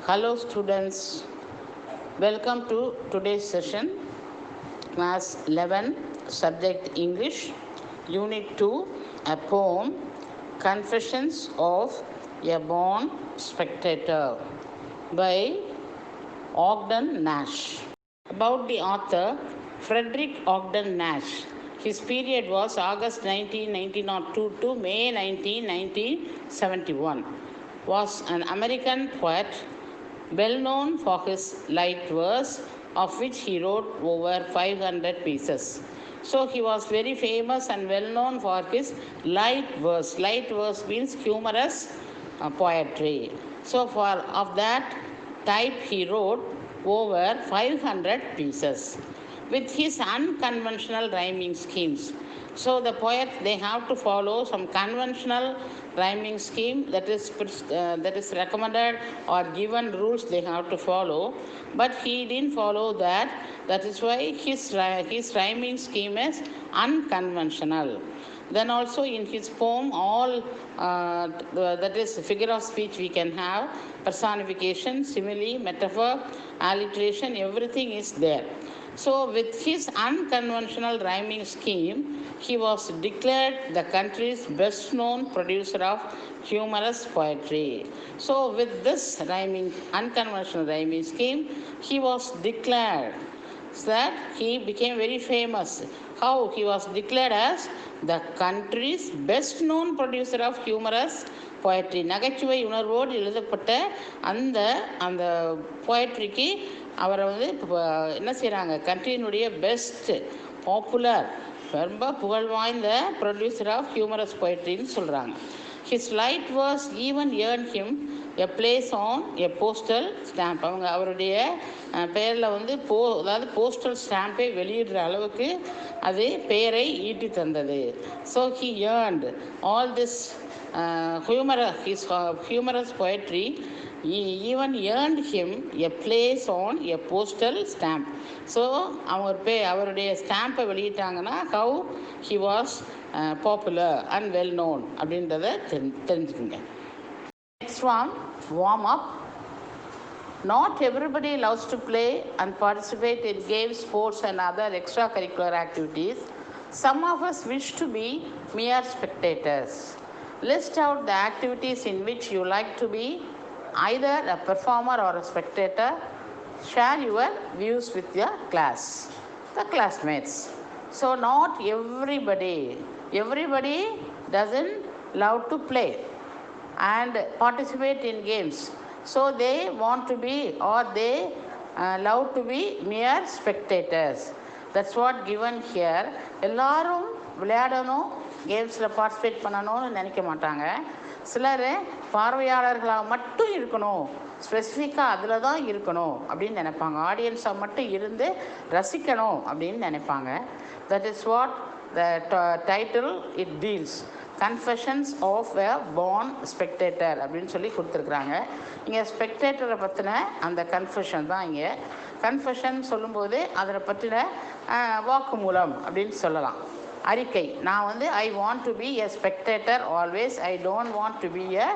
Hello students, welcome to today's session, class 11, subject English, unit 2, a poem, Confessions of a Born Spectator by Ogden Nash. About the author, Frederick Ogden Nash. His period was August 19, 1902 to May 19, 1971. Was an American poet, well known for his light verse, of which he wrote over 500 pieces. So he was very famous and well known for his light verse. Light verse means humorous poetry. So of that type he wrote over 500 pieces with his unconventional rhyming schemes. So the poets, they have to follow some conventional rhyming scheme that is recommended or given rules they have to follow, but he didn't follow that. That is why his rhyming scheme is unconventional. Then also in his poem, all that is figure of speech we can have, personification, simile, metaphor, alliteration, everything is there. So with his unconventional rhyming scheme, he was declared the country's best known producer of humorous poetry. So with this unconventional rhyming scheme, he was declared that he became very famous. How? He was declared as the country's best known producer of humorous poetry. நகைச்சுவை உணர்வோடு எழுதப்பட்ட அந்த அந்த போயட்ரிக்கு அவரை என்ன செய்கிறாங்க, கண்ட்ரியினுடைய best popular ரொம்ப புகழ் வாய்ந்த ப்ரொடியூசர் ஆஃப் ஹியூமரஸ் போயட்ரின்னு சொல்கிறாங்க. His light was even earn him a place on a postal stamp. அவருடைய பெயரில் அதாவது போஸ்டல் ஸ்டாம்பை வெளியிடுற அளவுக்கு அது பெயரை ஈட்டி தந்தது. So he earned all this humorous poetry even earned him a place on a postal stamp. So அவருடைய ஸ்டாம்பை வெளியிட்டாங்கன்னா how he was popular and well known அப்படின்றத தெரிஞ்சுக்கோங்க. Next one, warm up. Not everybody loves to play and participate in games, sports and other extracurricular activities. Some of us wish to be mere spectators. List out the activities in which you like to be either a performer or a spectator. Share your views with your class, the classmates. So not everybody doesn't love to play and participate in games. So they want to be or they love to be mere spectators. That's what given here. எல்லாரும் விளையாடணும், கேம்ஸில் participate பண்ணணும்னு நினைக்க மாட்டாங்க. சிலர் பார்வையாளர்களாக மட்டும் இருக்கணும், ஸ்பெசிஃபிக்காக அதில் தான் இருக்கணும் அப்படின்னு நினைப்பாங்க. ஆடியன்ஸாக மட்டும் இருந்து ரசிக்கணும் அப்படின்னு நினைப்பாங்க. That is what the title it deals. Confessions of a born spectator அப்படின்னு சொல்லி கொடுத்துருக்குறாங்க. இங்கே ஸ்பெக்டேட்டரை பற்றின அந்த கன்ஃபெஷன் தான் இங்கே. கன்ஃபெஷன் சொல்லும்போது அதில் பற்றின வாக்குமூலம் அப்படின்னு சொல்லலாம், அறிக்கை. நான் I want to be a spectator always, I don't want to be a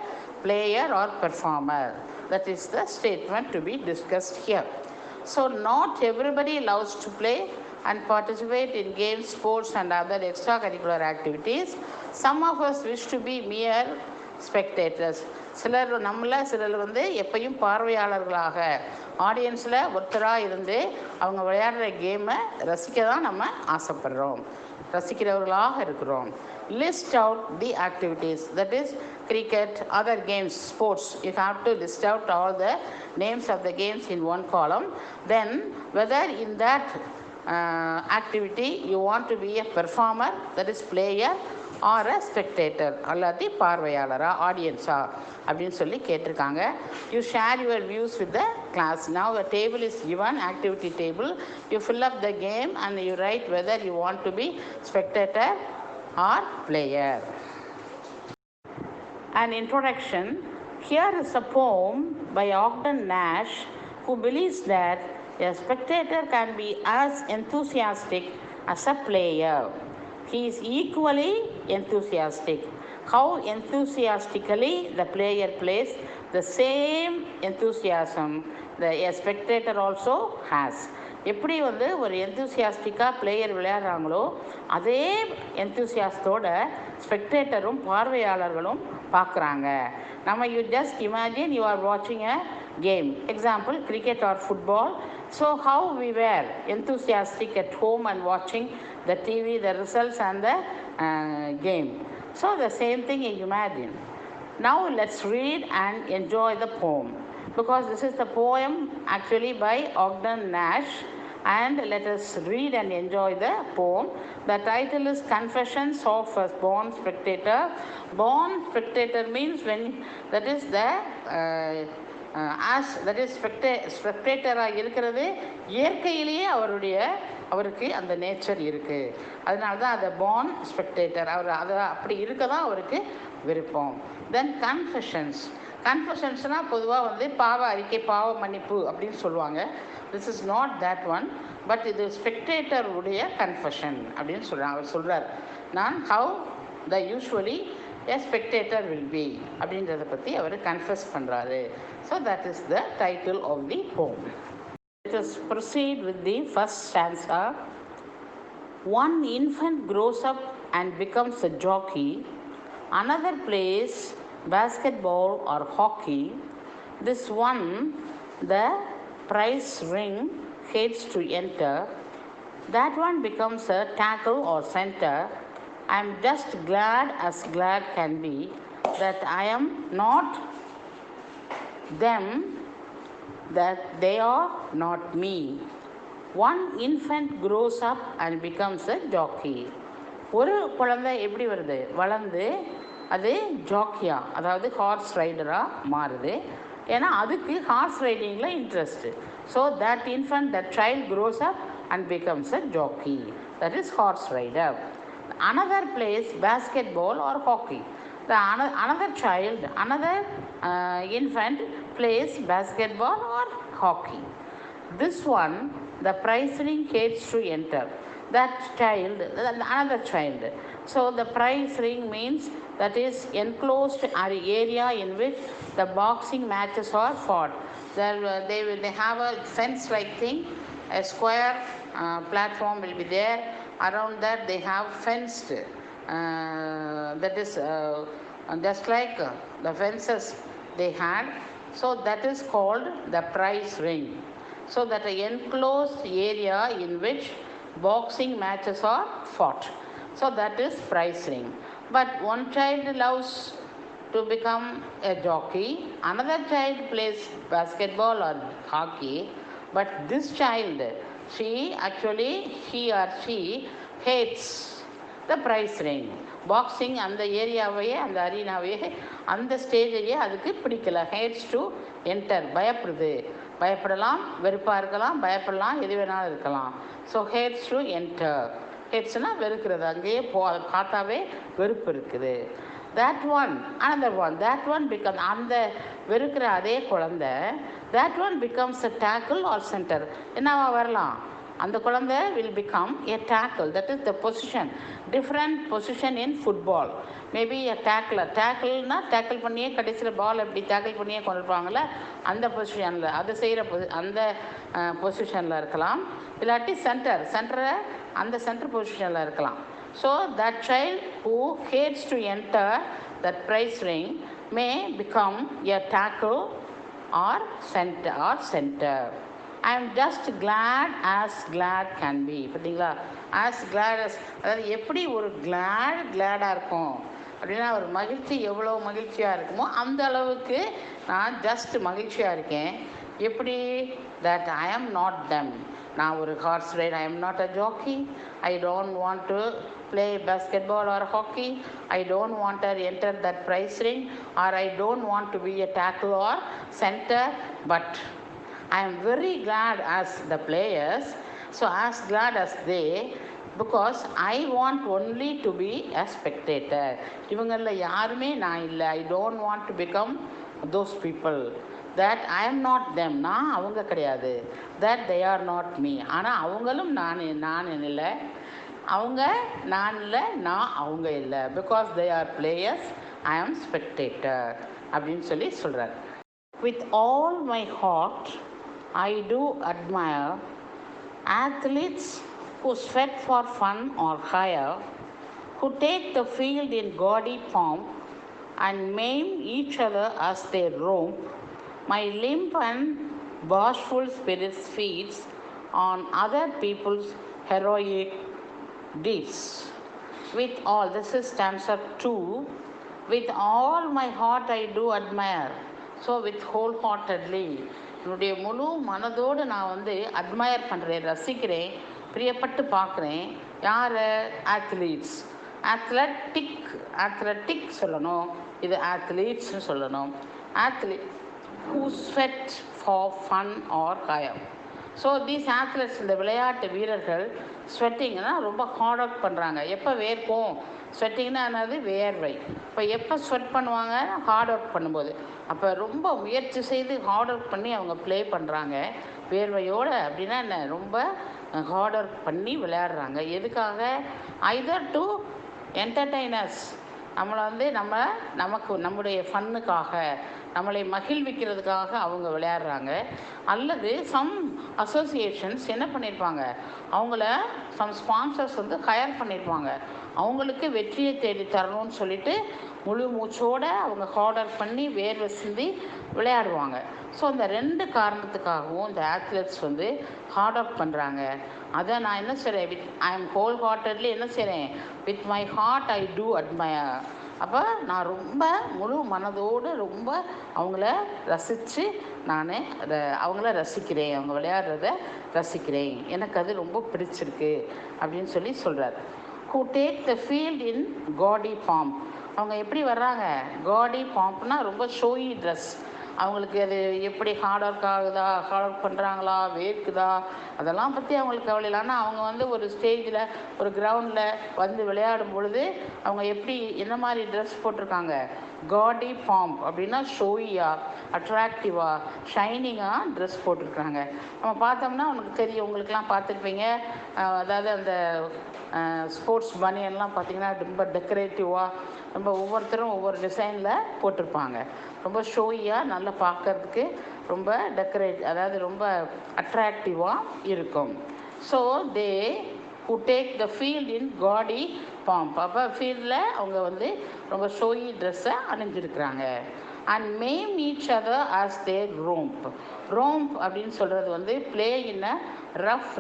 player or performer. That is the statement to be discussed here. So not everybody loves to play and participate in games, sports and other extracurricular activities. Some of us wish to be mere spectators. சிலர் எப்பையும் பார்வையாளர்களாக ஆடியன்ஸில் ஒருத்தராக இருந்து அவங்க விளையாடுற கேமை ரசிக்க தான் நம்ம ஆசைப்படுறோம், ரசிக்கிறவர்களாக இருக்கிறோம். List out the activities, that is cricket, other games, sports. You have to list out all the names of the games in one column. Then whether in that activity you want to be a performer, that is player, or a spectator, அல்லது பார்வையாளரா ஆடியன்ஸா அப்படின்னு சொல்லி கேட்டிருக்காங்க. You share your views with the class. Now a table is given, activity table. You fill up the game and you write whether you want to be spectator or player. An introduction. Here is a poem by Ogden Nash, who believes that a spectator can be as enthusiastic as a player. He is equally enthusiastic. How enthusiastically the player plays the same enthusiasm a spectator also has. எப்படி வந்து ஒரு எந்தூசியாஸ்டிக்காக player விளையாடுறாங்களோ அதே எந்தூசியாஸ்டோட ஸ்பெக்டேட்டரும் பார்வையாளர்களும் பார்க்குறாங்க. நம்ம you just imagine you are வாட்சிங் அ game. Example, cricket or football. So how we were enthusiastic at home and watching the TV, the results and the game. So the same thing you imagine. Now let's read and enjoy the poem, because this is the poem actually by Ogden Nash, and let us read and enjoy the poem. The title is Confessions of a Born Spectator. Born spectator means when that is the that is ஸ்பெக்டேட்டராக இருக்கிறது இயற்கையிலேயே அவருக்கு அந்த nature இருக்குது. அதனால தான் அதை born spectator, அவர் அதை அப்படி இருக்க தான் அவருக்கு விருப்பம். தென் கன்ஃபெஷன்ஸ்னால் பொதுவாக வந்து பாவ அறிக்கை, பாவ மன்னிப்பு அப்படின்னு சொல்லுவாங்க. This is not that one, but இது ஸ்பெக்டேட்டருடைய கன்ஃபெஷன் அப்படின்னு சொல்கிறாங்க. அவர் சொல்கிறார், நான் how the usually a spectator will be அப்படின்றத பற்றி அவர் கன்ஃபெஸ் பண்ணுறாரு. So that is the title of the poem. Let us proceed with the first stanza. One infant grows up and becomes a jockey. Another plays basketball or hockey. This one, the prize ring, hates to enter. That one becomes a tackle or center. I am just glad as glad can be that I am not them, that they are not me. One infant grows up and becomes a jockey. ஒரு குழந்தை எப்படி வருது, வளர்ந்து அது ஜாக்கியா, அதாவது hours ரைடராக மாறுது. ஏன்னா அதுக்கு ஹார்ஸ் ரைடிங்கில் interest. So that infant, that child grows up and becomes a jockey, that is horse rider. Another plays basketball or hockey. Another child, another infant plays basketball or hockey. This one, the prize ring hates to enter. That child, another child. So the prize ring means that is enclosed area in which the boxing matches are fought. They have a fence-like thing, a square platform will be there. Around that they have fenced, that is just like the fences they had. So that is called the prize ring. So that enclosed area in which boxing matches are fought. So that is prize ring. But one child loves to become a jockey, another child plays basketball or hockey, but this child, he or she hates the prize ring. Boxing அந்த ஏரியாவையே, அந்த அரீனாவையே, அந்த ஸ்டேஜையே அதுக்கு பிடிக்கல. Hates to enter, பயப்படுது. பயப்படலாம், வெறுப்பாக இருக்கலாம், பயப்படலாம், எது வேணாலும் இருக்கலாம். So hates to enter. ஹேட்ஸ்னால் வெறுக்கிறது, அங்கேயே அதை பார்த்தாவே வெறுப்பு இருக்குது. that one, another one, that one becomes, அந்த வெறுக்கிற அதே குழந்தை, that one becomes a tackle or center. என்னவா வரலாம், அந்த குழந்தை will become a tackle, that is the position, different position in football. Maybe a tackler, tackleனா டேக்கிள் பண்ணியே கடைசியில் பால் எப்படி டேக்கிள் பண்ணியே கொண்டு போவாங்கள்ல, அந்த பொசிஷனில் அது செய்கிற அந்த பொசிஷனில் இருக்கலாம். இல்லாட்டி சென்டரை அந்த சென்டர் பொசிஷனில் இருக்கலாம். So that child who hates to enter that prize ring may become a tackle or center. I am just glad as glad can be. பார்த்தீங்களா, as glad as, அதாவது எப்படி ஒரு கிளாடாக இருக்கும் அப்படின்னா, ஒரு மகிழ்ச்சி எவ்வளோ மகிழ்ச்சியாக இருக்குமோ அந்த அளவுக்கு நான் ஜஸ்ட் மகிழ்ச்சியாக இருக்கேன். எப்படி, that I am not them. நான் ஒரு horse ride, I am not a jockey. I don't want to play basketball or hockey. I don't want to enter that prize ring, or I don't want to be a tackle or center, but I am very glad as the players, so as glad as they, because I want only to be a spectator. இவங்கள யாருமே நான் இல்லை. I don't want to become those people. That I am not them. நான் அவங்க கிடையாது. That they are not me. ஆனால் அவங்களும் நான் இல்லை. அவங்க நான் இல்லை, நான் அவங்க இல்லை. Because they are players, I am spectator அப்படின்னு சொல்கிறார். With all my heart, I do admire athletes who sweat for fun or hire, who take the field in gaudy pomp and maim each other as they romp. My limp and bashful spirits feeds on other people's heroic deeds. With all, this is stanza 2. With all my heart I do admire. So with whole heartedly என்னுடைய முழு மனதோடு நான் வந்து admire பண்ணுறேன், ரசிக்கிறேன், பிரியப்பட்டு பார்க்குறேன். யார்? Athletes. ஆத்லட்டிக் சொல்லணும், இது ஆத்லீட்ஸ்னு சொல்லணும். Athlete who sweat for fun or hire. So these athletes, இந்த விளையாட்டு வீரர்கள் ஸ்வெட்டிங்னா ரொம்ப ஹார்ட் ஒர்க் பண்ணுறாங்க. எப்போ வேர்க்கும்? ஸ்வெட்டிங்னா என்னது? வேர்வை. இப்போ எப்போ ஸ்வெட் பண்ணுவாங்க? ஹார்ட் ஒர்க் பண்ணும்போது. அப்போ ரொம்ப முயற்சி செய்து ஹார்ட் ஒர்க் பண்ணி அவங்க ப்ளே பண்ணுறாங்க வேர்வையோடு. அப்படின்னா என்ன? ரொம்ப ஹார்ட் ஒர்க் பண்ணி விளையாடுறாங்க. எதுக்காக? ஐதர் டு என்டர்டெய்னர்ஸ், நம்மளை வந்து நமக்கு நம்முடைய ஃபன்னுக்காக, நம்மளை மகிழ்விக்கிறதுக்காக அவங்க விளையாடுறாங்க. அல்லது சம் அசோசியேஷன்ஸ் என்ன பண்ணியிருப்பாங்க, அவங்கள சம் ஸ்பான்சர்ஸ் வந்து ஹயர் பண்ணியிருப்பாங்க, அவங்களுக்கு வெற்றியை தேடி தரணும்னு சொல்லிட்டு முழு மூச்சோடு அவங்க ஹார்டர் பண்ணி வேர்வை சிந்தி விளையாடுவாங்க. ஸோ அந்த 2 காரணத்துக்காகவும் இந்த ஆத்லெட்ஸ் வந்து ஹார்ட் ஒர்க் பண்ணுறாங்க. அதை நான் என்ன செய்கிறேன்? ஐ எம் ஹோல் ஹார்ட்டட்லி என்ன செய்கிறேன்? With my heart I do admire. அப்போ நான் ரொம்ப முழு மனதோடு ரொம்ப அவங்கள ரசித்து நான் அவங்கள ரசிக்கிறேன், அவங்க விளையாடுறத ரசிக்கிறேன், எனக்கு அது ரொம்ப பிடிச்சிருக்கு அப்படின்னு சொல்லி சொல்கிறார். who take the field in gaudy pomp. அவங்க எப்படி வர்றாங்க? gaudy pompனா ரொம்ப ஷோயி ட்ரெஸ். அவங்களுக்கு அது எப்படி ஹார்ட் ஒர்க் ஆகுதா, ஹார்ட் ஒர்க் பண்ணுறாங்களா, வேர்க்குதா, அதெல்லாம் பற்றி அவங்களுக்கு கவலை இல்லை. ஆனால் அவங்க வந்து ஒரு ஸ்டேஜில், ஒரு கிரவுண்டில் வந்து விளையாடும் பொழுது அவங்க எப்படி, என்ன மாதிரி ட்ரெஸ் போட்டிருக்காங்க? காடி பாம்ப் அப்படின்னா ஷோயியாக, அட்ராக்டிவாக, ஷைனிங்காக ட்ரெஸ் போட்டிருக்காங்க. நம்ம பார்த்தோம்னா அவனுக்கு தெரியும், உங்களுக்கெல்லாம் பார்த்துருப்பீங்க. அதாவது அந்த ஸ்போர்ட்ஸ் பனியன்லாம் பார்த்திங்கன்னா ரொம்ப டெக்கரேட்டிவாக, ரொம்ப ஒவ்வொருத்தரும் ஒவ்வொரு டிசைனில் போட்டிருப்பாங்க. ரொம்ப ஷோயியாக, நல்லா பார்க்கறதுக்கு ரொம்ப அதாவது ரொம்ப அட்ராக்டிவாக இருக்கும். So they who take the field in gaudy pomp. அப்போ ஃபீல்டில் அவங்க வந்து ரொம்ப ஷோயி ட்ரெஸ்ஸை அணிஞ்சிருக்கிறாங்க. And maim each other as they romp. romp அப்படின்னு சொல்கிறது வந்து play in a rough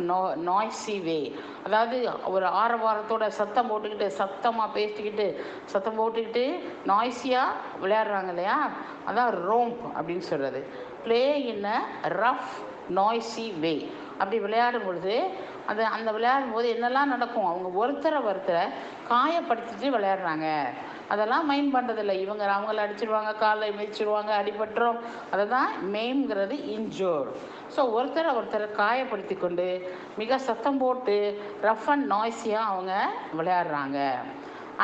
noisy way. அதாவது ஒரு ஆரவாரத்தோட சத்தம் போட்டுக்கிட்டு, சத்தமாக பேசிக்கிட்டு, சத்தம் போட்டுக்கிட்டு நாய்ஸியாக விளையாடுறாங்க இல்லையா, அதான் romp அப்படின்னு சொல்கிறது. play in a rough noisy way. அப்படி விளையாடும் பொழுது அந்த விளையாடும் போது என்னெல்லாம் நடக்கும்? அவங்க ஒருத்தரை காயப்படுத்திட்டு விளையாடுறாங்க. அதெல்லாம் மைண்ட் பண்ணுறதில்ல. அவங்கள அடிச்சிடுவாங்க, காலை மிதிச்சிடுவாங்க, அடிபட்டுரும். அதை தான் மெயிம்ங்கிறது இன்ஜோர். ஸோ ஒருத்தரை காயப்படுத்தி கொண்டு மிக சத்தம் போட்டு ரஃப் அண்ட் நாய்ஸியாக அவங்க விளையாடுறாங்க.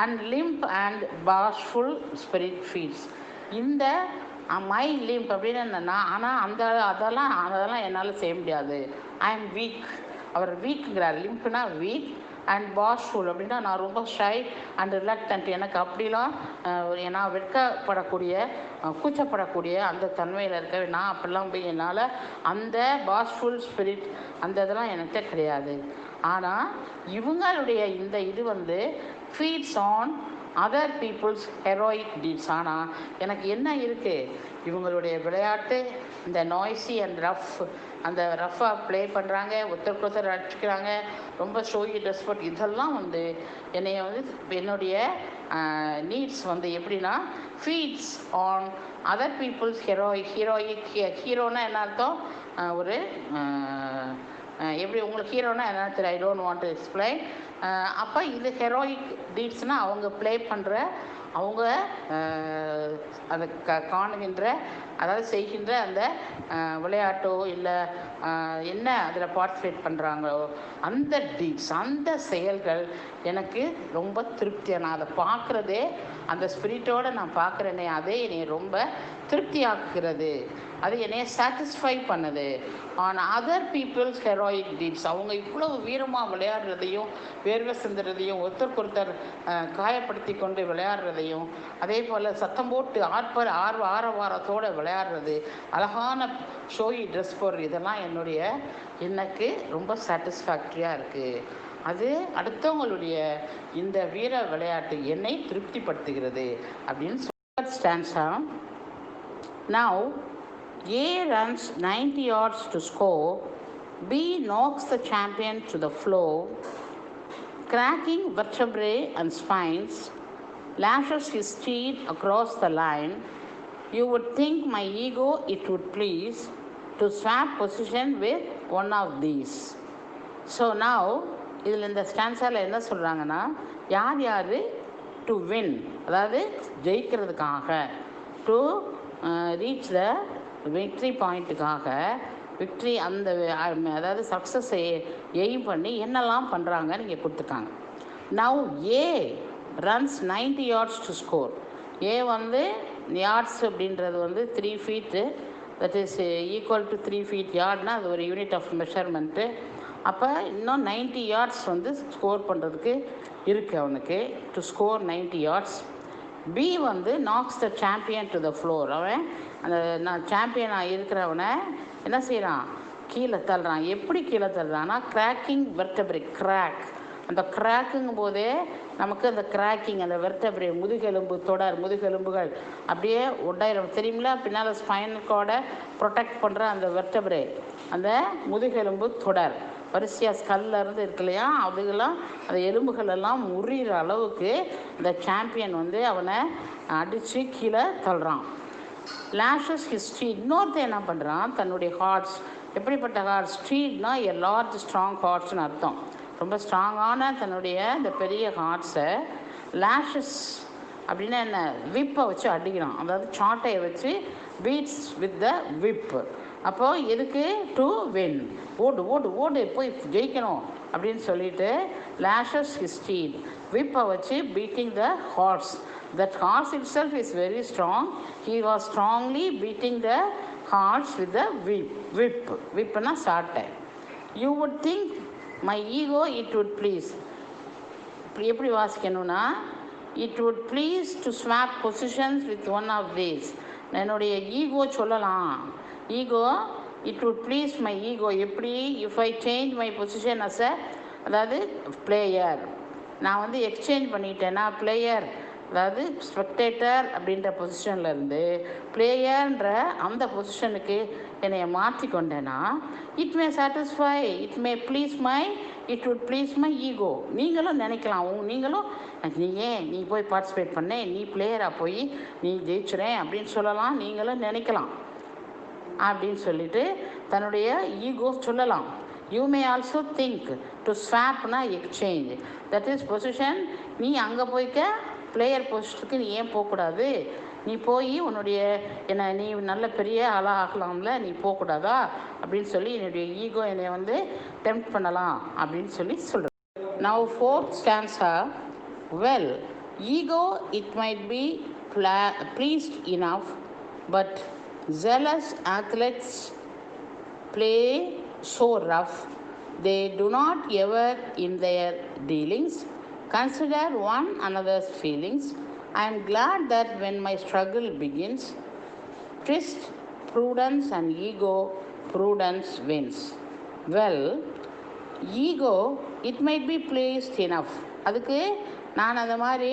And limp and bashful spirit feeds. இந்த மை லிம்ப் அப்படின்னு என்னென்னா, ஆனால் அதெல்லாம் என்னால் செய்ய முடியாது. I am weak. அவர் வீக்குங்கிறார். லிம்ப்னா வீக். அண்ட் bashful அப்படின்னா நான் ரொம்ப ஷை அண்ட் ரிலக்டன்ட். எனக்கு அப்படிலாம் நான் வெட்கப்படக்கூடிய, கூச்சப்படக்கூடிய அந்த தன்மையில் இருக்க, நான் அப்படிலாம் போய் என்னால் அந்த bashful ஸ்பிரிட் அந்த இதெல்லாம் என்கிட்ட கிடையாது. ஆனால் இவங்களுடைய இந்த இது வந்து feeds on other people's heroic deeds. ஆனால் எனக்கு என்ன இருக்குது? இவங்களுடைய விளையாட்டு, இந்த நாய்ஸி அண்ட் ரஃப், அந்த ரஃப்பாக ப்ளே பண்ணுறாங்க, ஒருத்தருக்கு அடிச்சுக்கிறாங்க, ரொம்ப ஷோயி ட்ரெஸ் போட்டு, இதெல்லாம் வந்து என்னைய வந்து என்னுடைய நீட்ஸ் வந்து எப்படின்னா feeds on other people's heroic. ஹீரோனா என்ன அர்த்தம்? ஒரு எப்படி உங்களுக்கு ஹீரோனா என்ன தெரியும்? I don't want to explain. அப்போ இது ஹெரோயிக் டீட்ஸ்னால் அவங்க ப்ளே பண்ணுற, அவங்க அதை காணுகின்ற, அதாவது செய்கின்ற அந்த விளையாட்டோ இல்லை என்ன அதில் பார்ட்டிசிபேட் பண்ணுறாங்களோ அந்த டீட்ஸ், அந்த செயல்கள் எனக்கு ரொம்ப திருப்தியாக, நான் அதை பார்க்குறதே அந்த ஸ்பிரிட்டோடு நான் பார்க்குறேனே, அதே என்னை ரொம்ப திருப்தியாக்குகிறது, அது என்னைய சாட்டிஸ்ஃபை பண்ணுது. On other people's heroic deeds. அவங்க இவ்வளவு வீரமாக விளையாடுறதையும், வேர்வை சிந்துறதையும், ஒருத்தர் காயப்படுத்தி கொண்டு விளையாடுறதையும், அதே போல் சத்தம் போட்டு ஆரவாரத்தோடு விளையாடுறது, அழகான ஷோயி ட்ரெஸ் போடுறது, இதெல்லாம் எனக்கு ரொம்ப சாட்டிஸ்ஃபேக்டரியாக இருக்குது. அது அடுத்தவங்களுடைய இந்த வீர விளையாட்டு என்னை திருப்திப்படுத்துகிறது அப்படின்னு stanza. Now, A runs 90 yards to score. B knocks the champion to the floor, cracking vertebrae and spines, lashes his steed across the line. You would think my ego it would please to swap position with one of these. So now, இதில் இந்த ஸ்டான்ஸால் என்ன சொல்கிறாங்கன்னா, யார் யார் to win, அதாவது ஜெயிக்கிறதுக்காக, to reach the victory பாயிண்ட்டுக்காக, victory அந்த அதாவது சக்ஸஸை எய்ம் பண்ணி என்னெல்லாம் பண்ணுறாங்கன்னு இங்கே கொடுத்துருக்காங்க. Now a runs 90 yards to score. A yards அப்படின்றது 3 feet, that is equal to 3 feet யார்ட்னா அது ஒரு யூனிட் ஆஃப் மெஷர்மெண்ட்டு. அப்போ இன்னும் 90 yards ஸ்கோர் பண்ணுறதுக்கு இருக்குது அவனுக்கு, to score 90 yards. Be knocks the champion to the floor. அவன் அந்த சாம்பியனாக இருக்கிறவனை என்ன செய்கிறான், கீழே தள்ளுறான். எப்படி கீழே தள்ளுறான்னா, கிராக்கிங் வெர்டபிரே, கிராக். அந்த கிராக்குங்கும் போதே நமக்கு அந்த கிராக்கிங், அந்த வெர்டபிரே, முதுகெலும்பு தொடர், முதுகெலும்புகள் அப்படியே உடையிடும் தெரியுங்களா, பின்னால் ஸ்பைனல் கார்டை ப்ரொடெக்ட் பண்ணுற அந்த வெர்டபிரே, அந்த முதுகெலும்பு தொடர் வரிசையாக ஸ்கல்லேருந்து இருக்கு இல்லையா, அதுக்கெல்லாம் அந்த எலும்புகளெல்லாம் முறிகிற அளவுக்கு இந்த சாம்பியன் அவனை அடித்து கீழே தள்ளுறான். Lashes his street. இன்னொருத்தர் என்ன பண்ணுறான், தன்னுடைய ஹார்ட்ஸ், எப்படிப்பட்ட ஹார்ட்ஸ், ஸ்டீட்னா எ லார்ஜ் ஸ்ட்ராங் ஹார்ட்ஸ்னு அர்த்தம், ரொம்ப ஸ்ட்ராங்கான தன்னுடைய இந்த பெரிய ஹார்ட்ஸை லேஷஸ் அப்படின்னா என்ன, விப்பை வச்சு அடிக்கிறான், அதாவது சாட்டையை வச்சு பீட்ஸ் வித் த விப். அப்போது எதுக்கு, டு வின், ஓடு ஓடு ஓடு போய் ஜெயிக்கணும் அப்படின்னு சொல்லிட்டு லேஷஸ் ஹிஸ் ஸ்டீட், விப்பை வச்சு beating the horse. That horse itself is very strong. He was strongly beating the horse with the whip. விப்புனா சாட்டை. You would think my ego it would please. எப்படி வாசிக்கணும்னா, it would please to swap positions with one of these. என்னுடைய ego சொல்லலாம், ego it would please my ego எப்படி, if I change my position as அதாவது player, நான் exchange பண்ணிட்டேன்னா player, அதாவது spectator அப்படின்ற பொசிஷன்லேருந்து பிளேயர்ன்ற அந்த பொசிஷனுக்கு என்னை மாற்றிக்கொண்டேன்னா, it may satisfy, it may please my, it would please my ego. நீங்களும் நினைக்கலாம், நீங்களும் நீ போய் பார்ட்டிசிபேட் பண்ண, நீ பிளேயராக போய் நீ ஜெயிச்சுறேன் அப்படின்னு சொல்லலாம், நீங்களும் நினைக்கலாம் அப்படின்னு சொல்லிட்டு தன்னுடைய ஈகோ சொல்லலாம். You may also think to ஸ்வாப்னா எக்ஸ்சேஞ்ச், தட் இஸ் பொசிஷன். நீ அங்கே போய்க்க பிளேயர் பொசிஷனுக்கு நீ ஏன் போகக்கூடாது, நீ போய் உன்னுடைய நீ நல்ல பெரிய ஆளாக ஆகலாம்ல, நீ போகக்கூடாதா அப்படின்னு சொல்லி என்னுடைய ஈகோ என்னை டெம்ப்ட் பண்ணலாம் அப்படின்னு சொல்லி சொல்கிறேன். Now fourth stanza. Well, ego it might be pleased enough, but zealous athletes play so rough. They do not ever in their dealings consider one another's feelings. I am glad that when my struggle begins, Twixt, prudence and ego, prudence wins. Well, ego it might be pleased enough. அதுக்கு நான் அந்த மாதிரி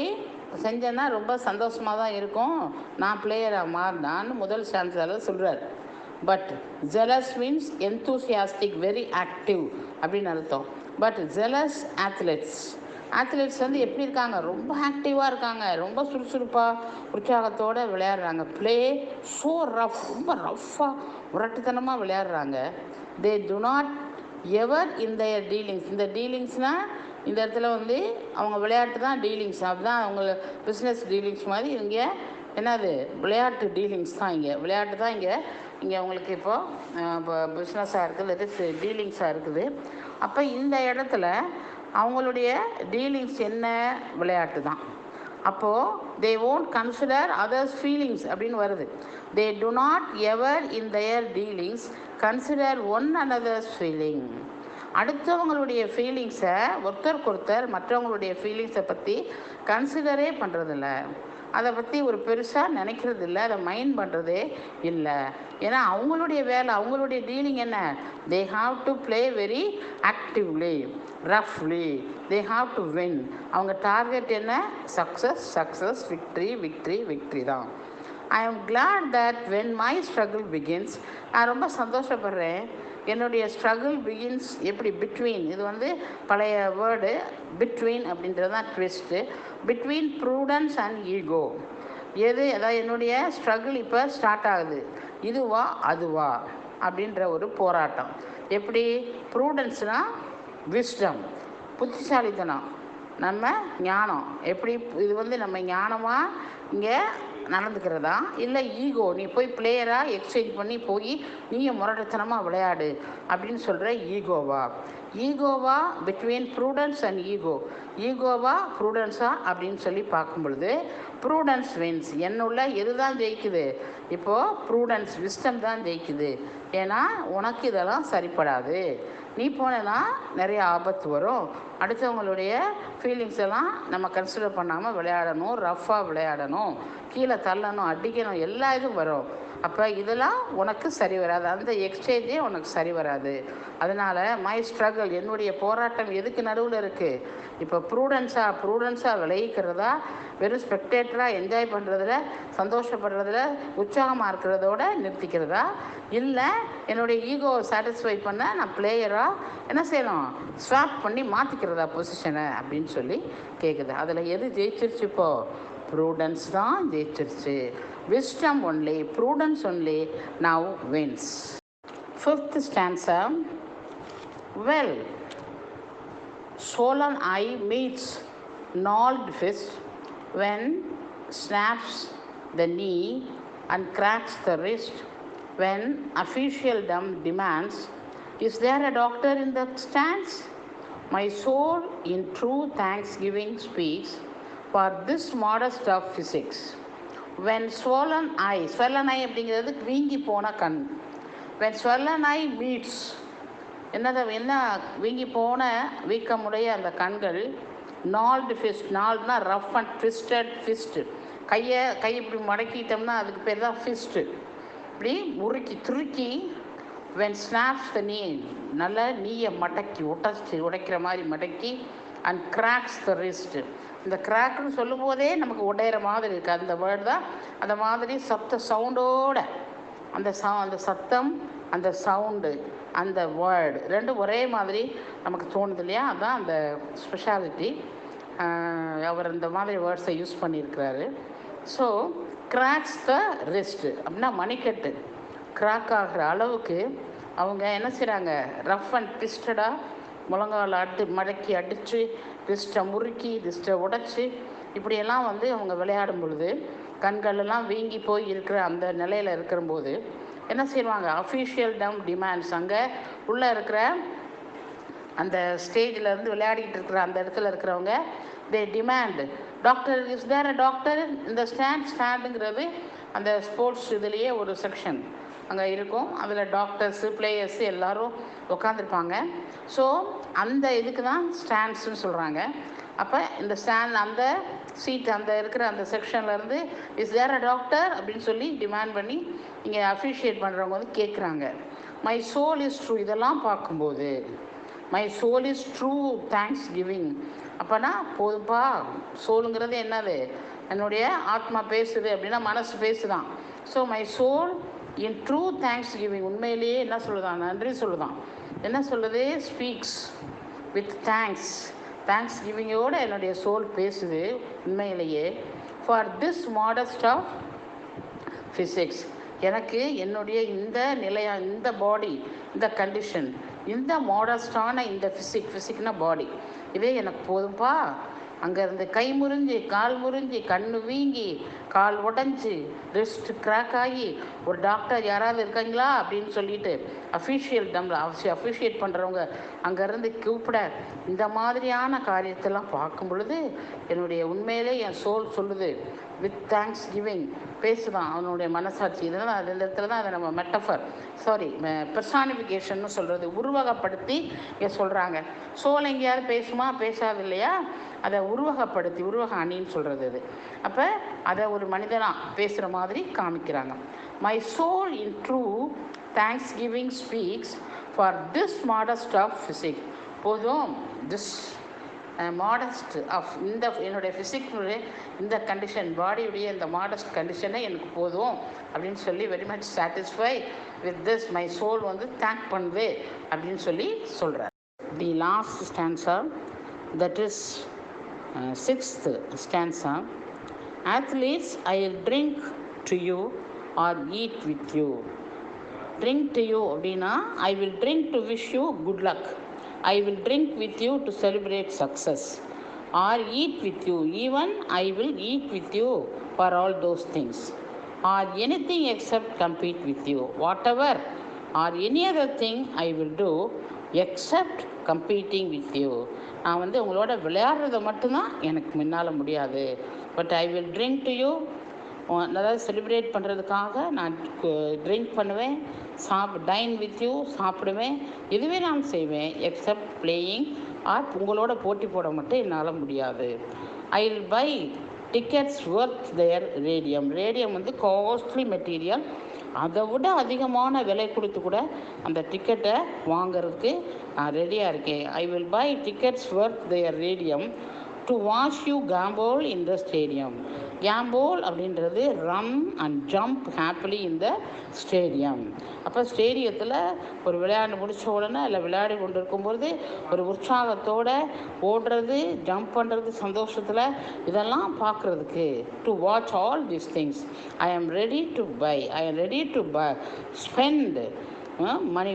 செஞ்சேன்னா ரொம்ப சந்தோஷமாக தான் இருக்கும், நான் பிளேயராக மாறினான்னு முதல் ஸ்டான்ஸால் சொல்கிறார். But jealous means enthusiastic, very active அப்படின்னு அர்த்தம். பட் ஜெலஸ் ஆத்லெட்ஸ் எப்படி இருக்காங்க, ரொம்ப ஆக்டிவாக இருக்காங்க, ரொம்ப சுறுசுறுப்பாக உற்சாகத்தோடு விளையாடுறாங்க. ப்ளே ஸோ ரஃப், ரொம்ப ரஃப்பாக முரட்டுத்தனமாக விளையாடுறாங்க. They do not ever in their dealings. இந்த டீலிங்ஸ்னால் இந்த இடத்துல அவங்க விளையாட்டு தான் டீலிங்ஸ், அதுதான் அவங்க பிஸ்னஸ் டீலிங்ஸ் மாதிரி. இங்கே என்னது, விளையாட்டு டீலிங்ஸ் தான், இங்கே விளையாட்டு தான். இங்கே அவங்களுக்கு இப்போ பிஸ்னஸாக இருக்குது, தட் இஸ் டீலிங்ஸாக இருக்குது. அப்போ இந்த இடத்துல அவங்களுடைய டீலிங்ஸ் என்ன, விளையாட்டு தான். அப்போது they won't consider others feelings அப்படின்னு வருது. They do not ever in their dealings consider one another's feeling. அடுத்தவங்களுடைய ஃபீலிங்ஸை, ஒருத்தருக்கு ஒருத்தர் மற்றவங்களுடைய ஃபீலிங்ஸை பற்றி கன்சிடரே பண்ணுறதில்ல. அதை பற்றி ஒரு பெருசாக நினைக்கிறது இல்லை, அதை மைண்ட் பண்ணுறதே இல்லை. ஏன்னா அவங்களுடைய வேலை, அவங்களுடைய டீலிங் என்ன, they have to play very actively, ரஃப்லி, தே ஹாவ் டு வின். அவங்க டார்கெட் என்ன, success, success, victory, victory, victory தான். I am glad that when my struggle begins, நான் ரொம்ப சந்தோஷப்படுறேன் என்னுடைய ஸ்ட்ரகிள் பிகின்ஸ். எப்படி, பிட்வீன், இது வந்து பழைய வேர்டு, பிட்வீன் அப்படின்றது தான் twist. Between prudence and ego. எது, அதாவது என்னுடைய ஸ்ட்ரகிள் இப்போ ஸ்டார்ட் ஆகுது, இதுவா அதுவா அப்படின்ற ஒரு போராட்டம். எப்படி, ப்ரூடன்ஸ்னால் விஸ்டம், புத்திசாலித்தனம், நம்ம ஞானம். எப்படி, இது வந்து நம்ம ஞானமாக இங்கே நடந்துக்கிறதா, இல்லை ஈகோ, நீ போய் பிளேயராக எக்ஸ்சேஞ்ச் பண்ணி போய் நீங்கள் முரட்டுத்தனமாக விளையாடு அப்படின்னு சொல்கிற ஈகோவா. ஈகோவா, பிட்வீன் ப்ரூடன்ஸ் அண்ட் ஈகோ. ஈகோவா ப்ரூடன்ஸா அப்படின்னு சொல்லி பார்க்கும் பொழுது ப்ரூடன்ஸ் வின்ஸ். என்னுள்ள எது தான் ஜெயிக்குது, இப்போது ப்ரூடன்ஸ், விஸ்டம் தான் ஜெயிக்குது. ஏன்னா உனக்கு இதெல்லாம் சரிப்படாது, நீ போனேன்னா நிறைய ஆபத்து வரும், அடுத்தவங்களுடைய ஃபீலிங்ஸ் எல்லாம் நம்ம கன்சிடர் பண்ணாமல் விளையாடணும், ரஃப்பாக விளையாடணும், கீழே தள்ளணும், அடிக்கணும், எல்லா இதுவும் வரும். அப்போ இதெல்லாம் உனக்கு சரி வராது, அந்த எக்ஸ்சேஞ்சே உனக்கு சரி வராது. அதனால் மை ஸ்ட்ரகிள், என்னுடைய போராட்டம் எதுக்கு நடுவில் இருக்குது, இப்போ ப்ரூடன்ஸாக விளைவிக்கிறதா, வெறும் ஸ்பெக்டேட்டராக என்ஜாய் பண்ணுறதுல, சந்தோஷப்படுறதுல, உற்சாகமாக இருக்கிறதோட நிறுத்திக்கிறதா, இல்லை என்னுடைய ஈகோவை சாட்டிஸ்ஃபை பண்ண நான் பிளேயராக என்ன செய்யணும், ஸ்வாப் பண்ணி மாற்றிக்கிறதா பொசிஷனை அப்படின்னு சொல்லி கேட்குது. அதில் எது ஜெயிச்சிருச்சு, இப்போது ப்ரூடன்ஸ் தான் ஜெயிச்சிருச்சு. wisdom only, prudence only now wins. Fifth stanza. Well, swollen eye meets gnawed fist when snaps the knee and cracks the wrist, when officialdom demands, is there a doctor in the stands? My soul in true thanksgiving speaks for this modest of physics. When swollen eye அப்படிங்கிறது வீங்கி போன கண். when swollen eye meets, என்ன வீங்கி போன வீக்கமுடைய அந்த கண்கள், gnawed fist, gnawedனா ரஃப் அண்ட் ட்விஸ்டட் ஃபிஸ்ட், கை இப்படி மடக்கிட்டோம்னா அதுக்கு பேர் தான் ஃபிஸ்ட்டு, இப்படி முறுக்கி துருக்கி, when snaps the knee, நல்ல நீயை மடக்கி உடைக்கிற மாதிரி மடக்கி, and cracks the wrist. இந்த கிராக்குன்னு சொல்லும் போதே நமக்கு உடையிற மாதிரி இருக்குது, அந்த வேர்டு தான். அந்த மாதிரி சவுண்டோட அந்த சத்தம், அந்த சவுண்டு, அந்த வேர்டு ரெண்டும் ஒரே மாதிரி நமக்கு தோணுது இல்லையா, அதுதான் அந்த ஸ்பெஷாலிட்டி. அவர் இந்த மாதிரி வேர்ட்ஸை யூஸ் பண்ணியிருக்கிறாரு. ஸோ கிராக்ஸ் த ரிஸ்ட் அப்படின்னா மணிக்கட்டு கிராக் ஆகிற அளவுக்கு அவங்க என்ன செய்கிறாங்க, ரஃப் அண்ட் ட்விஸ்டடாக முழங்கால் மடக்கி அடித்து, ரிஸ்ட்டை முறுக்கி, ரிஸ்ட்டை உடைச்சி, இப்படியெல்லாம் வந்து அவங்க விளையாடும் பொழுது கண்களெல்லாம் வீங்கி போய் இருக்கிற அந்த நிலையில் இருக்கிறபோது என்ன செய்வாங்க, அஃபீஷியல்டம் டிமாண்ட்ஸ், அங்கே உள்ளே இருக்கிற அந்த ஸ்டேஜில் விளையாடிட்டு இருக்கிற அந்த இடத்துல இருக்கிறவங்க, they demand doctor, is there a doctor இந்த ஸ்டாண்டுங்கிறது அந்த ஸ்போர்ட்ஸ் இதுலேயே ஒரு செக்ஷன் அங்கே இருக்கும், அதில் டாக்டர்ஸு பிளேயர்ஸு எல்லோரும் உட்காந்துருப்பாங்க. ஸோ அந்த இதுக்கு தான் ஸ்டாண்ட்ஸ்ன்னு சொல்கிறாங்க. அப்போ இந்த ஸ்டாண்ட், அந்த சீட், அந்த இருக்கிற அந்த செக்ஷன்லேருந்து இஸ் தேர் அ டாக்டர் அப்படின்னு சொல்லி டிமாண்ட் பண்ணி இங்கே அப்ரிஷியேட் பண்ணுறவங்க வந்து கேட்குறாங்க. மை சோல் இஸ் ட்ரூ, இதெல்லாம் பார்க்கும்போது my soul is true thanksgiving. அப்போனா போதும்பா, சோலுங்கிறது என்னது, என்னுடைய ஆத்மா பேசுது அப்படின்னா மனசு பேசுதான். So my soul in true thanksgiving, உண்மையிலேயே என்ன சொல்லுதான், நன்றி சொல்லுதான். என்ன சொல்லுது, ஸ்பீக்ஸ் வித் தேங்க்ஸ் கிவிங்கோடு என்னுடைய சோல் பேசுது உண்மையிலேயே. For this modest of physics, எனக்கு என்னுடைய இந்த நிலையா, இந்த பாடி, இந்த கண்டிஷன், இந்த மாடஸ்டான இந்த ஃபிசிக்னா பாடி, இதே எனக்கு போதும்பா. அங்கேருந்து கை முறிஞ்சு, கால் முறிஞ்சு, கண்ணு வீங்கி, கால் உடஞ்சி, ரிஸ்ட் கிராக் ஆகி, ஒரு டாக்டர் யாராவது இருக்காங்களா அப்படின்னு சொல்லிட்டு அஃபிஷியேட் பண்ணுறவங்க அங்கேருந்து கூப்பிட, இந்த மாதிரியான காரியத்தெல்லாம் பார்க்கும் பொழுது என்னுடைய உண்மையிலே என் சோல் சொல்லுது வித் தேங்க்ஸ் கிவிங், பேசுதான் அவனுடைய மனசாட்சி. இதெல்லாம் அந்த இடத்துல தான் அதை நம்ம மெட்டஃபர் பெர்சானிஃபிகேஷன்னு சொல்கிறது, உருவகப்படுத்தி இங்கே சொல்கிறாங்க. சோல் எங்கேயாவது பேசுமா, பேசாது இல்லையா, அதை உருவகப்படுத்தி உருவக அணின்னு சொல்கிறது அது. அப்போ அதை ஒரு மனிதனாக பேசுகிற மாதிரி காமிக்கிறாங்க. My soul in true thanksgiving speaks for this modest of physics. போதும், திஸ் மாடஸ்ட் ஆஃப் இந்த என்னுடைய ஃபிசிக்ஸுடைய இந்த கண்டிஷன், பாடியுடைய இந்த மாடஸ்ட் கண்டிஷனை எனக்கு போதும் அப்படின்னு சொல்லி very much satisfy with this my soul thank பண்ணுது அப்படின்னு சொல்லி சொல்கிறார். The last stanza, that is 6th stanza. Athletes I will drink to you or eat with you. Drink to you அப்படின்னா I will drink to wish you good luck. I will drink with you to celebrate success, or eat with you, even I will eat with you for all those things, or anything except compete with you, whatever or any other thing I will do except competing with you. நான் உங்களோட விளையாடுறத மட்டும்தான் எனக்கு முன்னால் முடியாது. But I will drink to you, அதாவது celebrate பண்ணுறதுக்காக நான் ட்ரிங்க் பண்ணுவேன், டைன் வித் யூ, சாப்பிடுவேன், இதுவே நான் செய்வேன். எக்ஸப்ட் பிளேயிங் ஆர் உங்களோட போட்டி போட மட்டும் என்னால் முடியாது. I will buy tickets worth their radium. Radium costly material, அதை விட அதிகமான விலை கொடுத்து கூட அந்த டிக்கெட்டை வாங்கிறதுக்கு நான் ரெடியாக இருக்கேன். I will buy tickets worth their radium to watch you gambol in the stadium. gambol அப்படின்றது run and jump happily in the stadium. அப்போ ஸ்டேடியத்தில் ஒரு விளையாண்டு முடித்த உடனே இல்லை விளையாடி கொண்டு இருக்கும்போது ஒரு உற்சாகத்தோடு ஓடுறது, ஜம்ப் பண்ணுறது, சந்தோஷத்தில் இதெல்லாம் பார்க்குறதுக்கு, to watch all these things. I am ready to buy, I am ready to spend money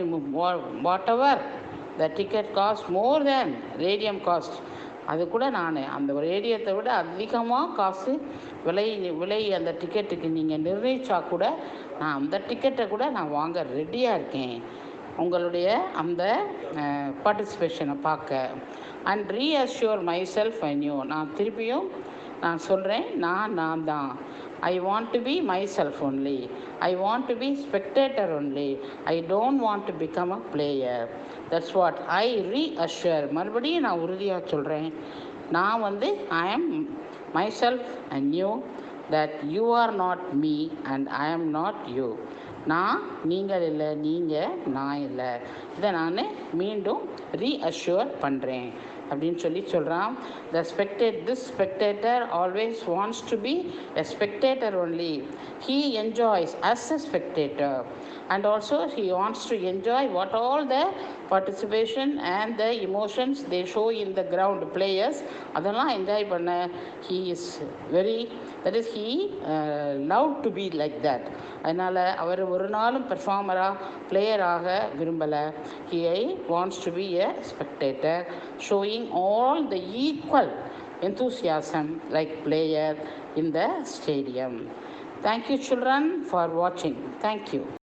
whatever the ticket cost more than radium cost. அது கூட நான் அந்த ரேடியத்தை விட அதிகமாக காசு விலை அந்த டிக்கெட்டுக்கு நீங்கள் நிர்ணயிச்சா கூட நான் அந்த டிக்கெட்டை கூட நான் வாங்க ரெடியாக இருக்கேன் உங்களுடைய அந்த பார்ட்டிசிபேஷனை பார்க்க. And reassure myself anew. நான் திருப்பியும் நான் சொல்கிறேன், நான் தான். I want to be myself only. I want to be spectator only. I don't want to become a player. That's what I reassure. மறுபடியும் நான் உறுதியாக சொல்கிறேன், நான் I am myself anew, that you are not me and I am not you. நான் நீங்கள் இல்லை, நீங்கள் நான் இல்லை. இதை நான் மீண்டும் ரீஅஷ்யூர் பண்ணுறேன் அப்படின்னு சொல்கிறான். This spectator always wants to be a spectator only. He enjoys as a spectator, and also he wants to enjoy what all the participation and the emotions they show in the ground players. அதெல்லாம் enjoy பண்ண he is very, that is he loved to be like that. அதனால் அவர் ஒரு நாளும் பெர்ஃபார்மராக பிளேயராக விரும்பலை. he wants to be a spectator, showing all the equal enthusiasm like player in the stadium. Thank you children for watching. Thank you.